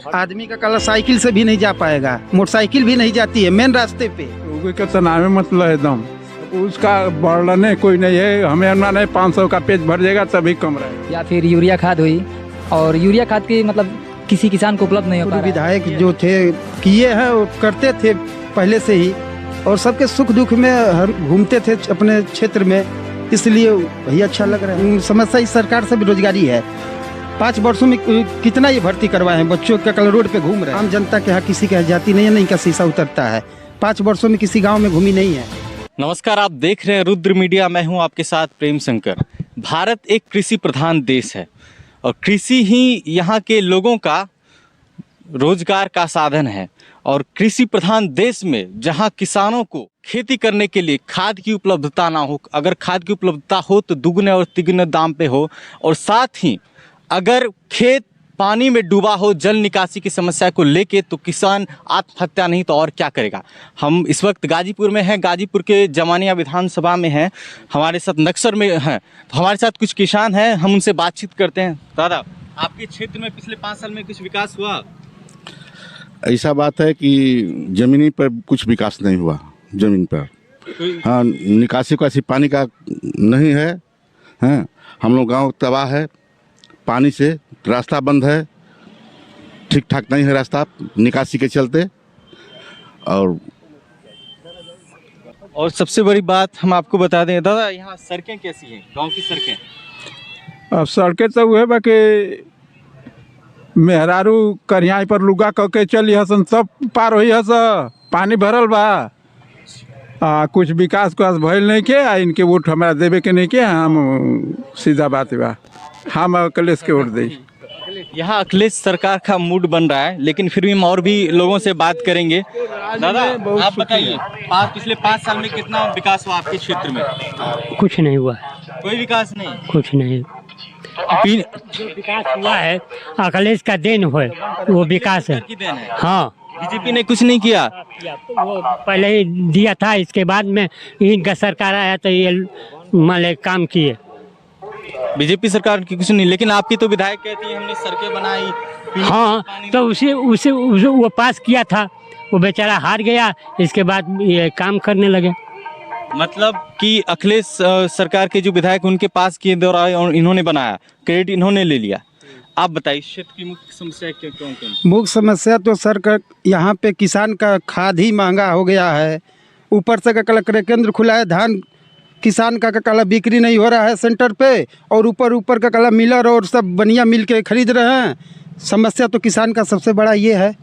आदमी का कल साइकिल से भी नहीं जा पाएगा, मोटरसाइकिल भी नहीं जाती है मेन रास्ते पे। रोगी का तनाव मतलब एकदम उसका बढ़ने कोई नहीं है। हमें नहीं 500 का पेज भर जाएगा तभी कम रहे। या फिर यूरिया खाद हुई, और यूरिया खाद की मतलब किसी किसान को उपलब्ध नहीं हो पा रहा है। विधायक जो थे किए हैं वो करते थे पहले से ही, और सबके सुख दुख में घूमते थे अपने क्षेत्र में, इसलिए वही अच्छा लग रहा है। समस्या इस सरकार से बेरोजगारी है। 5 वर्षों में कितना ये भर्ती करवाए हैं, बच्चों का कल रोड पे घूम रहे हैं। आम जनता के यहाँ किसी का जाती नहीं है, नहीं का शीशा उतरता है। 5 वर्षों में किसी गांव में घूमी नहीं है। नमस्कार, आप देख रहे हैं रुद्र मीडिया। मैं हूं आपके साथ प्रेम शंकर। भारत एक कृषि प्रधान देश है और कृषि ही यहाँ के लोगों का रोजगार का साधन है। और कृषि प्रधान देश में जहाँ किसानों को खेती करने के लिए खाद की उपलब्धता ना हो, अगर खाद की उपलब्धता हो तो दुगने और तिगुने दाम पे हो, और साथ ही अगर खेत पानी में डूबा हो, जल निकासी की समस्या को लेके, तो किसान आत्महत्या नहीं तो और क्या करेगा। हम इस वक्त गाजीपुर में हैं, गाजीपुर के जमानिया विधानसभा में हैं, हमारे साथ नक्सर में हैं, तो हमारे साथ कुछ किसान हैं, हम उनसे बातचीत करते हैं। दादा, आपके क्षेत्र में पिछले 5 साल में कुछ विकास हुआ? ऐसा बात है कि ज़मीनी पर कुछ विकास नहीं हुआ। ज़मीन पर हाँ, निकासी को ऐसी पानी का नहीं है। हाँ, हम लोग गाँव तबाह है पानी से, रास्ता बंद है, ठीक ठाक नहीं है रास्ता निकासी के चलते। और सबसे बड़ी बात हम आपको बता दें दादा, यहाँ सड़कें कैसी हैं, गांव की सड़कें? अब सड़कें तो हुए बाकी मेहरारू करिया पर लुगा करके चली हसन, सब पार हुई हस, पानी भरल बा। कुछ विकास को भइल नहीं के, इनके वोट हमारा देवे के नहीं के। हम सीधा बात बा, हम अखिलेश के वोट दे। यहाँ अखिलेश सरकार का मूड बन रहा है, लेकिन फिर भी हम और भी लोगों से बात करेंगे। दादा, आप बताइए, पिछले 5 साल में कितना विकास हुआ आपके क्षेत्र में? कुछ नहीं हुआ, कोई विकास नहीं? कुछ नहीं। जो विकास हुआ है अखिलेश का देन है, वो विकास है। हाँ, बीजेपी ने कुछ नहीं किया। वो पहले ही दिया था, इसके बाद में इनका सरकार आया तो ये मतलब काम किए। बीजेपी सरकार की कुछ नहीं, लेकिन आपकी तो विधायक कहती है हमने सड़कें बनाई। हाँ, तो उसे वो पास किया था, वो बेचारा हार गया, इसके बाद ये काम करने लगे। मतलब कि अखिलेश सरकार के जो विधायक उनके पास किए दौरान और इन्होंने बनाया, क्रेडिट इन्होंने ले लिया। आप बताइए क्षेत्र की मुख्य समस्या क्या कौन कौन? मुख्य समस्या तो सर यहाँ पे किसान का खाद ही महंगा हो गया है। ऊपर से का कल क्रय केंद्र खुला है, धान किसान का कला बिक्री नहीं हो रहा है सेंटर पे, और ऊपर का कला मिलर और सब बनिया मिल के खरीद रहे हैं। समस्या तो किसान का सबसे बड़ा ये है।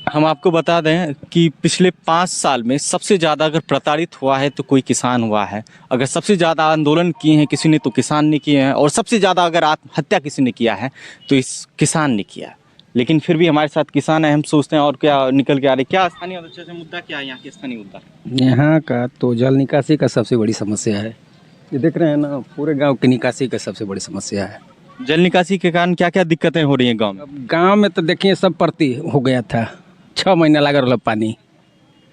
हम आपको बता दें कि पिछले 5 साल में सबसे ज़्यादा अगर प्रताड़ित हुआ है तो कोई किसान हुआ है। अगर सबसे ज़्यादा आंदोलन किए हैं किसी ने तो किसान ने किए हैं, और सबसे ज़्यादा अगर आत्महत्या किसी ने किया है तो इस किसान ने किया। लेकिन फिर भी हमारे साथ किसान है, हम सोचते हैं और क्या निकल के आ रहे। क्या स्थानीय मुद्दा क्या है यहाँ के स्थानीय मुद्दा? यहाँ का तो जल निकासी का सबसे बड़ी समस्या है। ये देख रहे हैं ना, पूरे गांव की निकासी का सबसे बड़ी समस्या है। जल निकासी के कारण क्या क्या दिक्कतें हो रही हैं गांव में? गांव में तो देखिए सब प्रति हो गया था, 6 महीना लगा रहा पानी।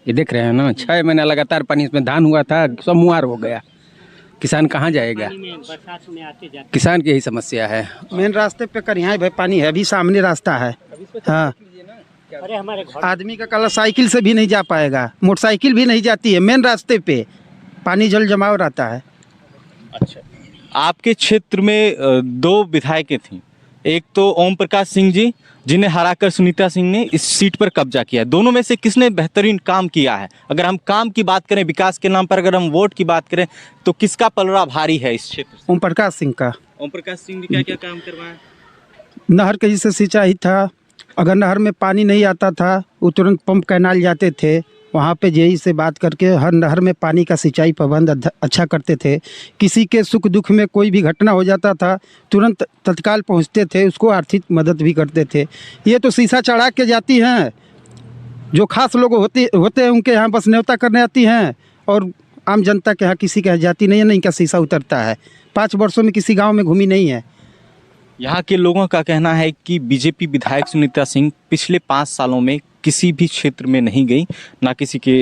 ये देख रहे हैं ना, 6 महीना लगातार पानी, इसमें धान हुआ था, सब मुहार हो गया। किसान कहाँ जाएगा? किसान की यही समस्या है। मेन रास्ते पे करिया भाई पानी है, अभी सामने रास्ता है। हाँ, आदमी का कल साइकिल से भी नहीं जा पाएगा, मोटरसाइकिल भी नहीं जाती है मेन रास्ते पे, पानी जल जमाव रहता है। अच्छा, आपके क्षेत्र में 2 विधायकें थीं, एक तो ओम प्रकाश सिंह जी जिन्हें हराकर सुनीता सिंह ने इस सीट पर कब्जा किया। दोनों में से किसने बेहतरीन काम किया है? अगर हम काम की बात करें, विकास के नाम पर अगर हम वोट की बात करें, तो किसका पलड़ा भारी है इस क्षेत्र से? ओम प्रकाश सिंह का। ओम प्रकाश सिंह ने क्या क्या काम करवाया? नहर के जैसे सिंचाई था, अगर नहर में पानी नहीं आता था वो तुरंत पंप कैनाल जाते थे, वहाँ पे जेई से बात करके हर नहर में पानी का सिंचाई प्रबंध अच्छा करते थे। किसी के सुख दुख में कोई भी घटना हो जाता था तुरंत तत्काल पहुँचते थे, उसको आर्थिक मदद भी करते थे। ये तो शीशा चढ़ा के जाती हैं, जो खास लोग होते हैं उनके यहाँ बस न्योता करने आती हैं, और आम जनता के यहाँ किसी के यहाँ जाती नहीं है, नहीं का शीशा उतरता है। 5 वर्षों में किसी गाँव में घूमी नहीं है। यहाँ के लोगों का कहना है कि बीजेपी विधायक सुनीता सिंह पिछले 5 सालों में किसी भी क्षेत्र में नहीं गई, ना किसी के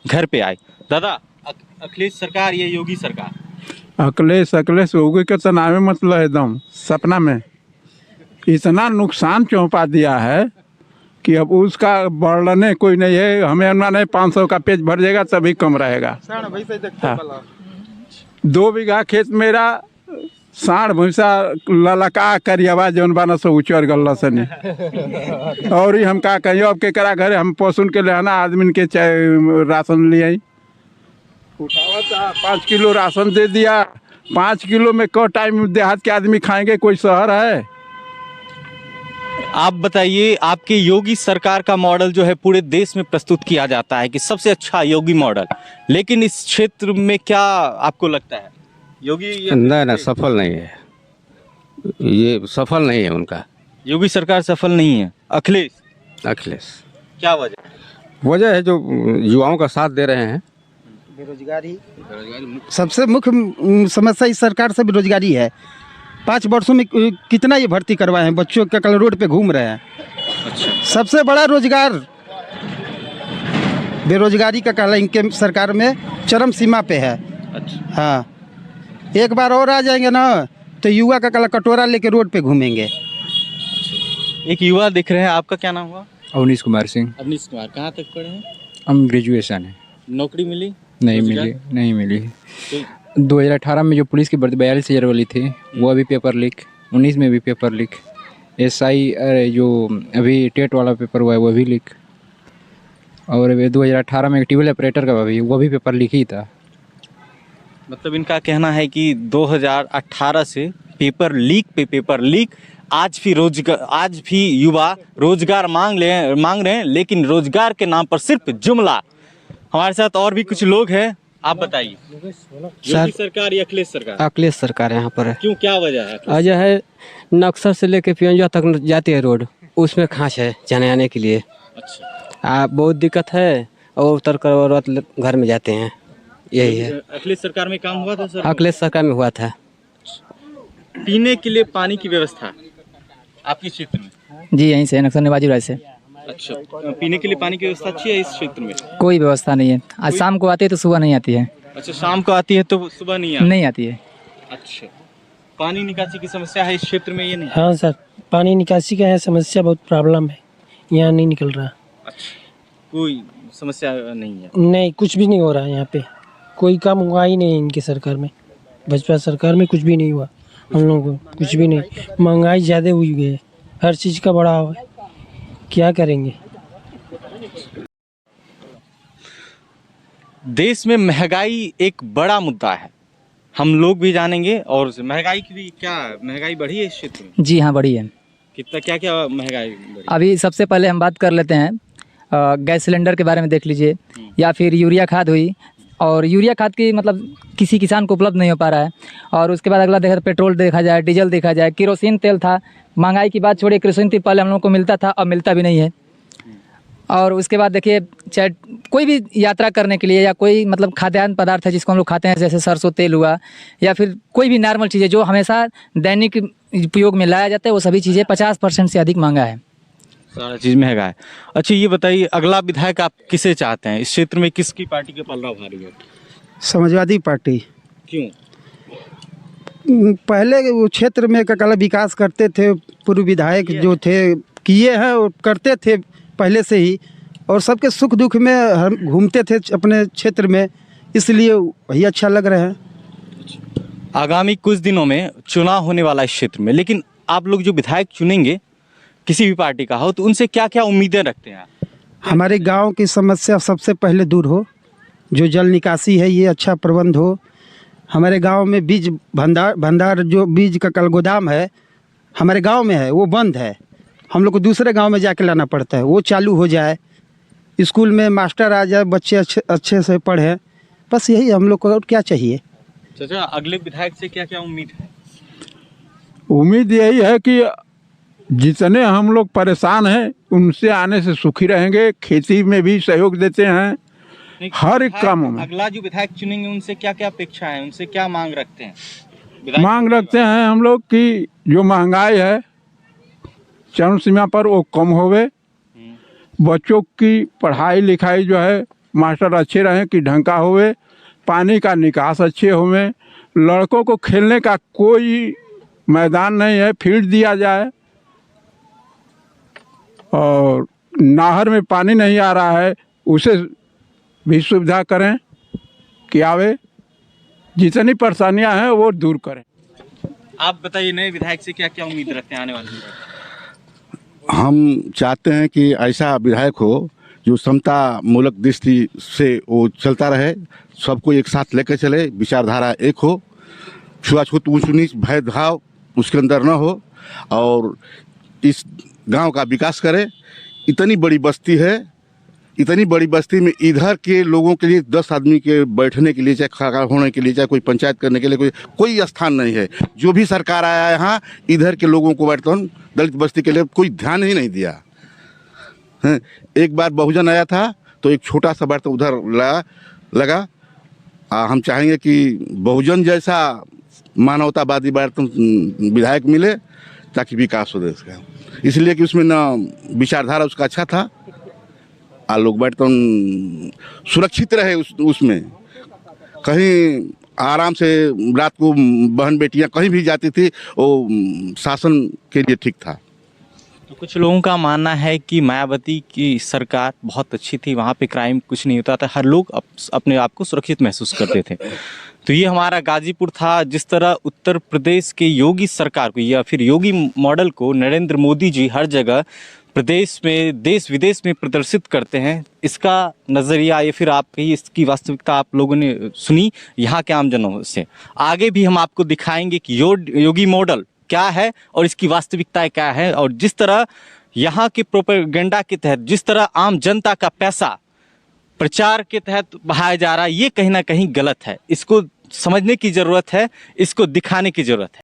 घर पे आई। दादा, अखिलेश सरकार या योगी सरकार? अखिलेश योगी का तनाव मतलब एकदम सपना में इतना नुकसान पहुंचा दिया है कि अब उसका वर्णन कोई नहीं है। हमें नहीं 500 का पेज भर जाएगा तभी कम रहेगा। हाँ। 2 बीघा खेत मेरा साढ़ भैंसा ललका करियावा जौन बाना सो उचर गल सनी और ही हम का कहियो अब के करा घरे हम पोषण के लेना आदमी के चाहे राशन ले आई उठावा था 5 किलो राशन दे दिया। 5 किलो में क टाइम देहात के आदमी खाएंगे, कोई शहर है? आप बताइए, आपके योगी सरकार का मॉडल जो है पूरे देश में प्रस्तुत किया जाता है कि सबसे अच्छा योगी मॉडल, लेकिन इस क्षेत्र में क्या आपको लगता है योगी नहीं सफल नहीं है, ये सफल नहीं है उनका। योगी सरकार सफल नहीं है? अखिलेश क्या वजह है जो युवाओं का साथ दे रहे हैं। बेरोजगारी सबसे मुख्य समस्या इस सरकार से बेरोजगारी है। 5 वर्षों में कितना ये भर्ती करवाए हैं, बच्चों का कल रोड पे घूम रहे हैं। अच्छा। सबसे बड़ा रोजगार बेरोजगारी का कहला इनके सरकार में चरम सीमा पे है। अच्छा। हाँ, एक बार और आ जाएंगे ना तो युवा का कला कटोरा लेके रोड पे घूमेंगे। एक युवा दिख रहे हैं, आपका क्या नाम हुआ? अवनीश कुमार सिंह। अवनीश कुमार, कहाँ तक पढ़े हैं? हम ग्रेजुएशन है। नौकरी मिली? नहीं मिली। 2018 में जो पुलिस की भर्ती 42,000 वाली थी वो अभी पेपर लीक, 19 में भी पेपर लीक, SI जो अभी टेट वाला पेपर हुआ है वो भी लीक, और 2018 में टीवी ऑपरेटर का भी वो भी पेपर लीक ही था। मतलब इनका कहना है कि 2018 से पेपर लीक आज भी युवा रोजगार मांग रहे हैं, लेकिन रोजगार के नाम पर सिर्फ जुमला। हमारे साथ और भी कुछ लोग हैं, आप बताइए। योगी सरकार या अखिलेश सरकार? अखिलेश सरकार यहाँ पर है। क्यों, क्या वजह है? वजह है नक्सर से लेके पियंजा तक जाती है रोड, उसमें खास है जाने आने के लिए। अच्छा। बहुत दिक्कत है और उतर कर औरत घर में जाते हैं, यही है। अखिलेश सरकार में काम हुआ था सर? अखिलेश सरकार में हुआ था। पीने के लिए पानी की व्यवस्था आपके क्षेत्र में? जी यहीं से नक्सल नवाजी राय से। अच्छा, पीने के लिए पानी की व्यवस्था अच्छी है इस क्षेत्र में? कोई व्यवस्था नहीं है। आज शाम को आती है तो सुबह नहीं आती है। अच्छा, शाम को आती है तो सुबह नहीं आती है। अच्छा, पानी निकासी की समस्या है इस क्षेत्र में? ये नहीं? हाँ सर, पानी निकासी का है समस्या, बहुत प्रॉब्लम है, यहाँ नहीं निकल रहा। अच्छा, कोई समस्या नहीं है? नहीं, कुछ भी नहीं हो रहा है यहाँ पे, कोई काम हुआ ही नहीं इनकी सरकार में। भाजपा सरकार में कुछ भी नहीं हुआ, हम लोगों को कुछ भी नहीं। महंगाई ज़्यादा हुई है, हर चीज़ का बढ़ाव है, क्या करेंगे। देश में महंगाई एक बड़ा मुद्दा है, हम लोग भी जानेंगे। और महंगाई की भी महंगाई बढ़ी है इस क्षेत्र में? जी हाँ, बढ़ी है। कितना, क्या महंगाई बढ़ी? अभी सबसे पहले हम बात कर लेते हैं गैस सिलेंडर के बारे में, देख लीजिए, या फिर यूरिया खाद हुई, और यूरिया खाद की मतलब किसी किसान को उपलब्ध नहीं हो पा रहा है। और उसके बाद अगला देखा तो पेट्रोल देखा जाए, डीजल देखा जाए, केरोसिन तेल था, महंगाई की बात छोड़िए, केरोसिन तेल पहले हम लोग को मिलता था, अब मिलता भी नहीं है। और उसके बाद देखिए, चाहे कोई भी यात्रा करने के लिए या कोई मतलब खाद्यान्न पदार्थ है जिसको हम लोग खाते हैं, जैसे सरसों तेल हुआ या फिर कोई भी नॉर्मल चीज़ें जो हमेशा दैनिक उपयोग में लाया जाता है, वो सभी चीज़ें 50% से अधिक महंगा है। सारा चीज़ महंगा है। अच्छा, ये बताइए, अगला विधायक आप किसे चाहते हैं? इस क्षेत्र में किसकी पार्टी का पलड़ा भारी है? समाजवादी पार्टी। क्यों? पहले वो क्षेत्र में का विकास करते थे, पूर्व विधायक जो थे किए हैं और करते थे पहले से ही, और सबके सुख दुख में हम घूमते थे अपने क्षेत्र में, इसलिए वही अच्छा लग रहा है। आगामी कुछ दिनों में चुनाव होने वाला है इस क्षेत्र में, लेकिन आप लोग जो विधायक चुनेंगे किसी भी पार्टी का हो, तो उनसे क्या क्या उम्मीदें रखते हैं? हमारे गांव की समस्या सबसे पहले दूर हो, जो जल निकासी है ये अच्छा प्रबंध हो। हमारे गांव में बीज भंडार जो बीज का कल गोदाम है हमारे गांव में है, वो बंद है, हम लोग को दूसरे गांव में जाके लाना पड़ता है, वो चालू हो जाए। स्कूल में मास्टर आ जाए, बच्चे अच्छे से पढ़ें, बस यही हम लोग को, और क्या चाहिए। चाचा, अगले विधायक से क्या क्या उम्मीद है? उम्मीद यही है कि जितने हम लोग परेशान हैं उनसे आने से सुखी रहेंगे, खेती में भी सहयोग देते हैं, हर एक काम में। अगला जो विधायक चुनेंगे उनसे क्या क्या अपेक्षा है, उनसे क्या मांग रखते हैं? मांग रखते हैं हम लोग कि जो महंगाई है चरम सीमा पर वो कम होवे, बच्चों की पढ़ाई लिखाई जो है मास्टर अच्छे रहें कि ढंग का होवे, पानी का निकास अच्छे होवे, लड़कों को खेलने का कोई मैदान नहीं है, फील्ड दिया जाए, और नहर में पानी नहीं आ रहा है उसे भी सुविधा करें कि आवे, जितनी परेशानियां हैं वो दूर करें। आप बताइए, नए विधायक से क्या क्या उम्मीद रखते हैं आने वाले में? हम चाहते हैं कि ऐसा विधायक हो जो समता मूलक दृष्टि से वो चलता रहे, सबको एक साथ लेकर चले, विचारधारा एक हो, छुआछूत ऊंच नीच भेदभाव उसके अंदर न हो और इस गांव का विकास करे। इतनी बड़ी बस्ती है, इतनी बड़ी बस्ती में इधर के लोगों के लिए 10 आदमी के बैठने के लिए, चाहे खड़ा होने के लिए, चाहे कोई पंचायत करने के लिए कोई स्थान नहीं है। जो भी सरकार आया यहाँ इधर के लोगों को बर्तन दलित बस्ती के लिए कोई ध्यान ही नहीं दिया है। एक बार बहुजन आया था तो एक छोटा सा बर्तन उधर लगा। हम चाहेंगे कि बहुजन जैसा मानवतावादी बर्तन विधायक मिले ताकि विकास हो देश का, इसलिए कि उसमें न विचारधारा उसका अच्छा था, लोग बर्तन सुरक्षित रहे उसमें, कहीं आराम से रात को बहन बेटियां कहीं भी जाती थी, वो शासन के लिए ठीक था। तो कुछ लोगों का मानना है कि मायावती की सरकार बहुत अच्छी थी, वहाँ पे क्राइम कुछ नहीं होता था, हर लोग अपने आप को सुरक्षित महसूस करते थे। तो ये हमारा गाजीपुर था। जिस तरह उत्तर प्रदेश के योगी सरकार को या फिर योगी मॉडल को नरेंद्र मोदी जी हर जगह प्रदेश में, देश विदेश में प्रदर्शित करते हैं, इसका नज़रिया या फिर आप कहिए इसकी वास्तविकता आप लोगों ने सुनी यहाँ के आमजनों से। आगे भी हम आपको दिखाएंगे कि योगी मॉडल क्या है और इसकी वास्तविकता क्या है, और जिस तरह यहाँ के प्रोपेगेंडा के तहत जिस तरह आम जनता का पैसा प्रचार के तहत बहाया जा रहा है, ये कहीं ना कहीं गलत है। इसको समझने की ज़रूरत है, इसको दिखाने की ज़रूरत है।